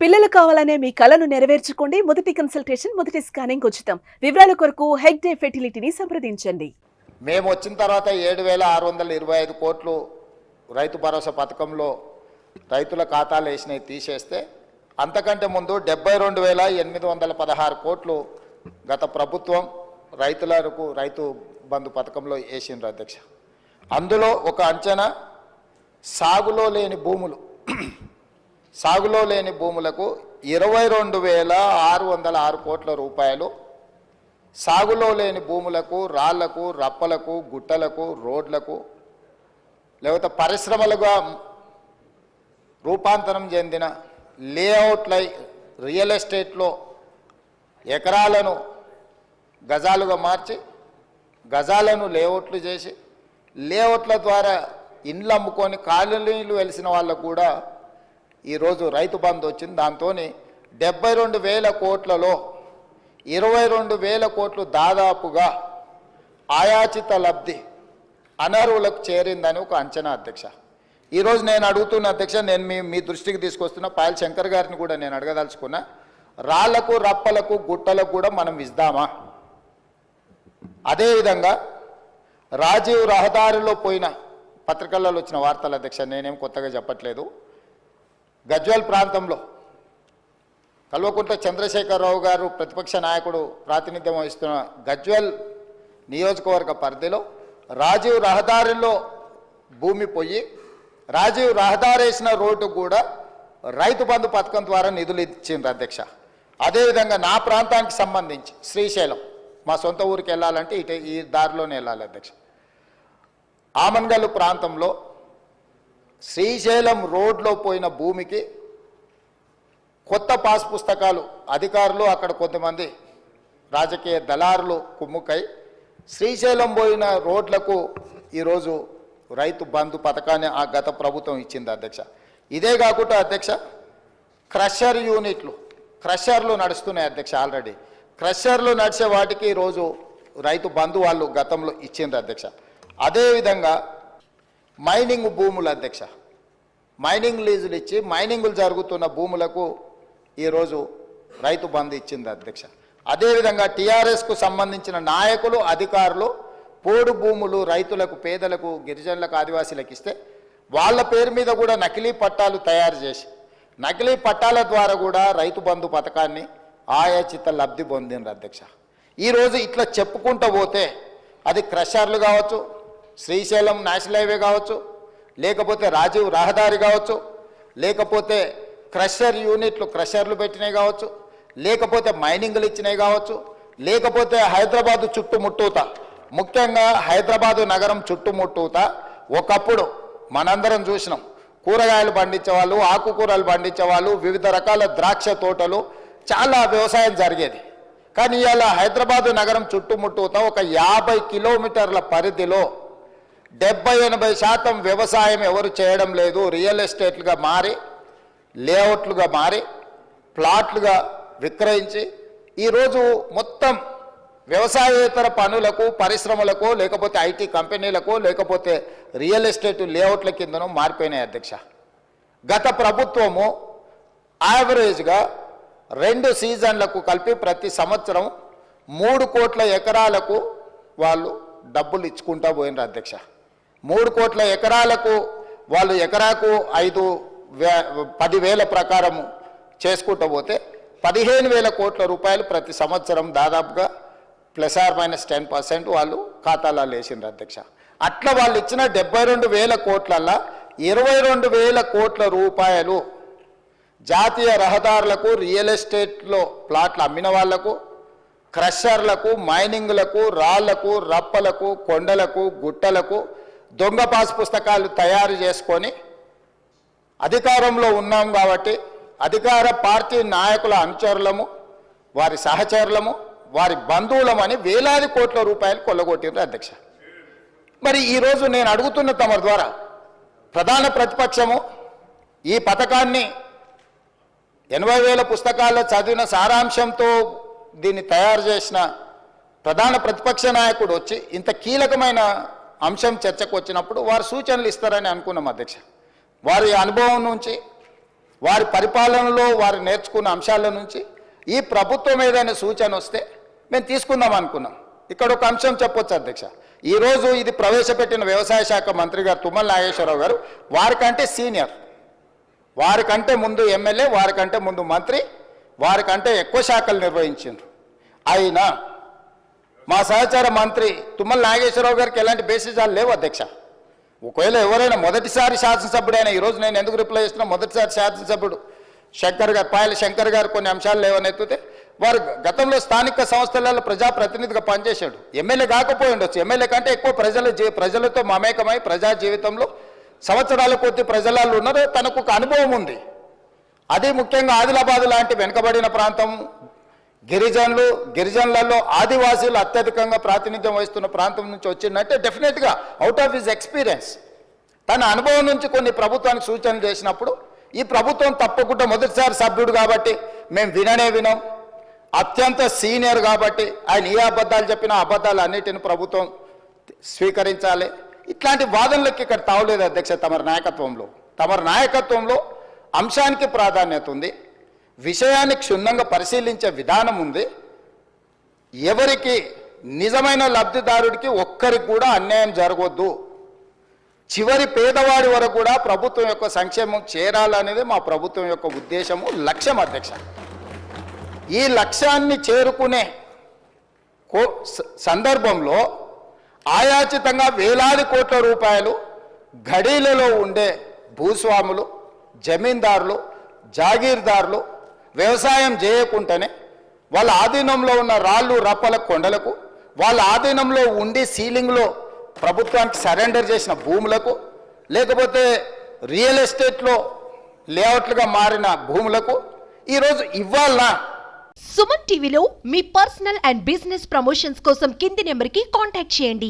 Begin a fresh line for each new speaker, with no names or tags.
పిల్లలు కావాలనే మీ కలను నెరవేర్చుకోండి. మొదటి కన్సల్టేషన్, మొదటి స్కానింగ్ ఉచితం. వివరాల కొరకు హెగ్డే ఫెర్టిలిటీని సంప్రదించండి.
మేము వచ్చిన తర్వాత 7,625 కోట్లు రైతు భరోసా పథకంలో రైతుల ఖాతాలు వేసినవి తీసేస్తే అంతకంటే ముందు 72,816 కోట్లు గత ప్రభుత్వం రైతులకు రైతు బంధు పథకంలో వేసిండ్రు అధ్యక్ష. అందులో ఒక అంచనా సాగులో లేని భూములకు 22,606 కోట్ల రూపాయలు, సాగులో లేని భూములకు రాళ్లకు, రప్పలకు, గుట్టలకు, రోడ్లకు, లేకపోతే పరిశ్రమలుగా రూపాంతరం చెందిన లేఅవుట్లై రియల్ ఎస్టేట్లో ఎకరాలను గజాలుగా మార్చి గజాలను లేఅవుట్లు చేసి లేఅవుట్ల ద్వారా ఇండ్లు అమ్ముకొని కాలనీలు వెలిసిన వాళ్ళకు కూడా ఈరోజు రైతు బంధు వచ్చింది. దాంతో 72,000 కోట్లలో 22,000 కోట్లు దాదాపుగా ఆయాచిత లబ్ధి అనర్హులకు చేరిందని ఒక అంచనా అధ్యక్ష. ఈరోజు నేను అడుగుతున్న అధ్యక్ష, నేను మీ దృష్టికి తీసుకొస్తున్న పాయల్ శంకర్ గారిని కూడా నేను అడగదలుచుకున్నా, రాళ్లకు, రప్పలకు, గుట్టలకు కూడా మనం ఇద్దామా? అదేవిధంగా రాజీవ్ రహదారిలో పోయిన పత్రికలలో వచ్చిన వార్తలు అధ్యక్ష, నేనేం కొత్తగా చెప్పట్లేదు. గజ్వేల్ ప్రాంతంలో కల్వకుంట్ల చంద్రశేఖరరావు గారు ప్రతిపక్ష నాయకుడు ప్రాతినిధ్యం వహిస్తున్న గజ్వేల్ నియోజకవర్గ పరిధిలో రాజీవ్ రహదారిలో భూమి పోయి రాజీవ్ రహదారి వేసిన రోడ్డు కూడా రైతు బంధు పథకం ద్వారా నిధులు ఇచ్చిండ్రు అధ్యక్ష. అదేవిధంగా నా ప్రాంతానికి సంబంధించి శ్రీశైలం, మా సొంత ఊరికి వెళ్ళాలంటే ఈ దారిలోనే వెళ్ళాలి అధ్యక్ష. ఆమన్గల్లు ప్రాంతంలో శ్రీశైలం రోడ్లో పోయిన భూమికి కొత్త పాస్ పుస్తకాలు అధికారులు, అక్కడ కొంతమంది రాజకీయ దళారులు కుమ్ముకై శ్రీశైలం పోయిన రోడ్లకు ఈరోజు రైతు బంధు పథకాన్ని ఆ గత ప్రభుత్వం ఇచ్చింది అధ్యక్ష. ఇదే కాకుండా అధ్యక్ష, క్రషర్లు నడుస్తున్నాయి అధ్యక్ష. ఆల్రెడీ క్రషర్లు నడిచే వాటికి ఈరోజు రైతు బంధు వాళ్ళు గతంలో ఇచ్చిండ్రు అధ్యక్ష. అదేవిధంగా మైనింగ్ భూములు అధ్యక్ష, మైనింగ్ లీజులు ఇచ్చి మైనింగులు జరుగుతున్న భూములకు ఈరోజు రైతు బంధు ఇచ్చింది అధ్యక్ష. అదేవిధంగా టీఆర్ఎస్కు సంబంధించిన నాయకులు, అధికారులు పోడు భూములు రైతులకు, పేదలకు, గిరిజనులకు, ఆదివాసీలకు ఇస్తే వాళ్ళ పేరు మీద కూడా నకిలీ పట్టాలు తయారు చేసి నకిలీ పట్టాల ద్వారా కూడా రైతు బంధు పథకాన్ని ఆయాచిత లబ్ధి పొందిండ్రు అధ్యక్ష. ఈరోజు ఇట్లా చెప్పుకుంటూ పోతే అది క్రషర్లు కావచ్చు, శ్రీశైలం నేషనల్ హైవే కావచ్చు, లేకపోతే రాజీవ్ రహదారి కావచ్చు, లేకపోతే క్రషర్లు పెట్టినవి కావచ్చు, లేకపోతే మైనింగ్లు ఇచ్చినవి కావచ్చు, లేకపోతే హైదరాబాదు చుట్టుముట్టూత, ముఖ్యంగా హైదరాబాదు నగరం చుట్టుముట్టూత ఒకప్పుడు మనందరం చూసినాం. కూరగాయలు పండించేవాళ్ళు, ఆకుకూరలు పండించేవాళ్ళు, వివిధ రకాల ద్రాక్ష తోటలు, చాలా వ్యవసాయం జరిగేది. కానీ ఇవాళ హైదరాబాదు నగరం చుట్టుముట్టూత ఒక 50 కిలోమీటర్ల పరిధిలో 70-80% వ్యవసాయం ఎవరు చేయడం లేదు. రియల్ ఎస్టేట్లుగా మారి, లేఅవుట్లుగా మారి, ప్లాట్లుగా విక్రయించి ఈరోజు మొత్తం వ్యవసాయేతర పనులకు, పరిశ్రమలకు, లేకపోతే ఐటీ కంపెనీలకు, లేకపోతే రియల్ ఎస్టేట్ లేఅవుట్ల కిందనూ మారిపోయినాయి అధ్యక్ష. గత ప్రభుత్వము యావరేజ్గా 2 సీజన్లకు కలిపి ప్రతి సంవత్సరం 3 కోట్ల ఎకరాలకు వాళ్ళు డబ్బులు ఇచ్చుకుంటూ పోయినారు అధ్యక్ష. 3 కోట్ల ఎకరాలకు వాళ్ళు ఎకరాకు 10,000 ప్రకారము చేసుకుంటూ పోతే 15,000 కోట్ల రూపాయలు ప్రతి సంవత్సరం దాదాపుగా +-10% వాళ్ళు ఖాతాలలో వేసిండ్రు అధ్యక్ష. అట్లా వాళ్ళు ఇచ్చిన 72,000 కోట్లల్లో 22,000 కోట్ల రూపాయలు జాతీయ రహదారులకు, రియల్ ఎస్టేట్లో ప్లాట్లు అమ్మిన వాళ్లకు, క్రషర్లకు, మైనింగ్లకు, రాళ్లకు, రప్పలకు, కొండలకు, గుట్టలకు దొంగ పాస్ పుస్తకాలు తయారు చేసుకొని అధికారంలో ఉన్నాం కాబట్టి అధికార పార్టీ నాయకుల అనుచరులము, వారి సహచరులము, వారి బంధువులమని వేలాది కోట్ల రూపాయలు కొల్లగొట్టిండ్రు అధ్యక్ష. మరి ఈరోజు నేను అడుగుతున్న తమ ద్వారా ప్రధాన ప్రతిపక్షము ఈ పథకాన్ని 80,000 పుస్తకాల్లో చదివిన సారాంశంతో దీన్ని తయారు చేసిన ప్రధాన ప్రతిపక్ష నాయకుడు వచ్చి ఇంత కీలకమైన అంశం చర్చకు వచ్చినప్పుడు వారు సూచనలు ఇస్తారని అనుకున్నాం అధ్యక్ష. వారి అనుభవం నుంచి వారి పరిపాలనలో వారు నేర్చుకున్న అంశాల నుంచి ఈ ప్రభుత్వం ఏదైనా సూచన వస్తే మేము తీసుకుందాం అనుకున్నాం. ఇక్కడ ఒక అంశం చెప్పొచ్చు అధ్యక్ష. ఈరోజు ఇది ప్రవేశపెట్టిన వ్యవసాయ శాఖ మంత్రి గారు తుమ్మల నాగేశ్వరరావు గారు వారికంటే సీనియర్, వారికంటే ముందు ఎమ్మెల్యే, వారికంటే ముందు మంత్రి, వారికంటే ఎక్కువ శాఖలు నిర్వహించారు. అయినా మా సహచార మంత్రి తుమ్మల నాగేశ్వరరావు గారికి ఎలాంటి బేసిజాలు లేవు అధ్యక్ష. ఒకవేళ ఎవరైనా మొదటిసారి శాసనసభ్యుడైనా, ఈరోజు నేను ఎందుకు రిప్లై చేస్తున్నా, మొదటిసారి శాసనసభ్యుడు శంకర్ గారు, పాయల శంకర్ గారు కొన్ని అంశాలు లేవనెత్తితే వారు గతంలో స్థానిక సంస్థలలో ప్రజాప్రతినిధిగా పనిచేశాడు. ఎమ్మెల్యే కాకపోయి ఉండొచ్చు, ఎమ్మెల్యే కంటే ఎక్కువ ప్రజలతో మమేకమై ప్రజా జీవితంలో సంవత్సరాల కొద్ది ప్రజలలో ఉన్నారు. తనకు ఒక అనుభవం ఉంది. అది ముఖ్యంగా ఆదిలాబాద్ లాంటి వెనుకబడిన ప్రాంతం, గిరిజనులలో ఆదివాసీలు అత్యధికంగా ప్రాతినిధ్యం వహిస్తున్న ప్రాంతం నుంచి వచ్చిందంటే డెఫినెట్గా అవుట్ ఆఫ్ హిజ్ ఎక్స్పీరియన్స్ తన అనుభవం నుంచి కొన్ని ప్రభుత్వానికి సూచనలు చేసినప్పుడు ఈ ప్రభుత్వం తప్పకుండా మొదటిసారి సభ్యుడు కాబట్టి మేము వినం, అత్యంత సీనియర్ కాబట్టి ఆయన ఏ అబద్ధాలు చెప్పినా అబద్ధాలు అన్నిటిని ప్రభుత్వం స్వీకరించాలి. ఇట్లాంటి వాదనలకు ఇక్కడ తావలేదు అధ్యక్ష. తమరి నాయకత్వంలో అంశానికి ప్రాధాన్యత ఉంది, విషయాన్ని క్షుణ్ణంగా పరిశీలించే విధానం ఉంది. ఎవరికి నిజమైన లబ్ధిదారుడికి ఒక్కరికి కూడా అన్యాయం జరగొద్దు, చివరి పేదవాడి వరకు కూడా ప్రభుత్వం యొక్క సంక్షేమం చేరాలనేది మా ప్రభుత్వం యొక్క ఉద్దేశము, లక్ష్యం అధ్యక్ష. ఈ లక్ష్యాన్ని చేరుకునే సందర్భంలో ఆయాచితంగా వేలాది కోట్ల రూపాయలు గడీలలో ఉండే భూస్వాములు, జమీందారులు, జాగీర్దారులు వ్యవసాయం చేయకుండానే వాళ్ళ ఆధీనంలో ఉన్న రాళ్ళు రప్పల కొండలకు, వాళ్ళ ఆధీనంలో ఉండి సీలింగ్లో ప్రభుత్వానికి సరెండర్ చేసిన భూములకు, లేకపోతే రియల్ ఎస్టేట్లో లేఅవుట్లుగా మారిన భూములకు ఈరోజు ఇవ్వాలనా?
సుమన్ టీవీలో మీ పర్సనల్ అండ్ బిజినెస్ ప్రమోషన్స్ కోసం కింది నెంబర్కి కాంటాక్ట్ చేయండి.